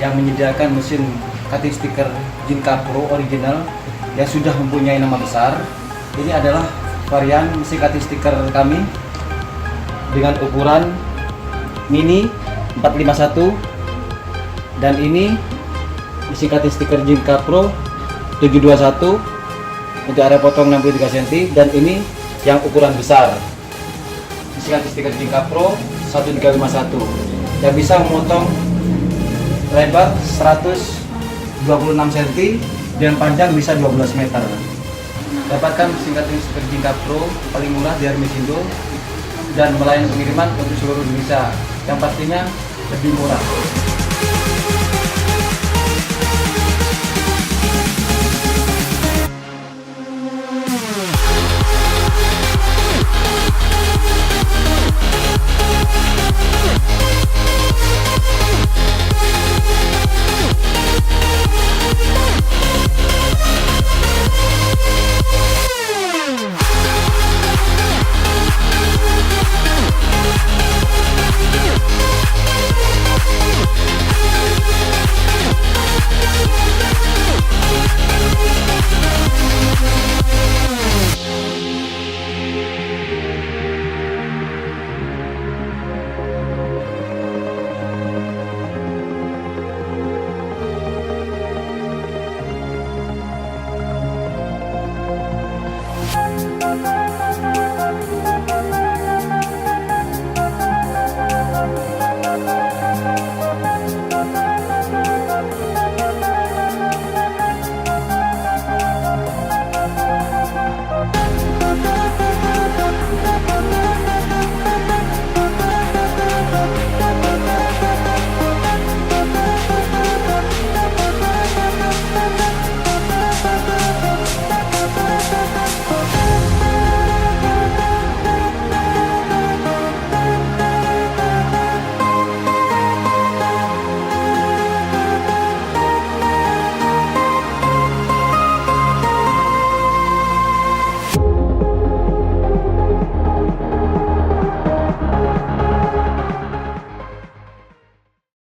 yang menyediakan mesin cutting stiker JINKA Pro original yang sudah mempunyai nama besar. Ini adalah varian mesin cutting stiker kami dengan ukuran mini 451, dan ini mesin cutting stiker JINKA Pro 721 untuk area potong 63 cm, dan ini yang ukuran besar mesin cutting stiker JINKA Pro 1351 yang bisa memotong lebar 126 cm dan panjang bisa 12 meter. Dapatkan mesin cutting stiker JINKA Pro paling murah dari Mesindo dan melayani pengiriman untuk seluruh Indonesia yang pastinya lebih murah.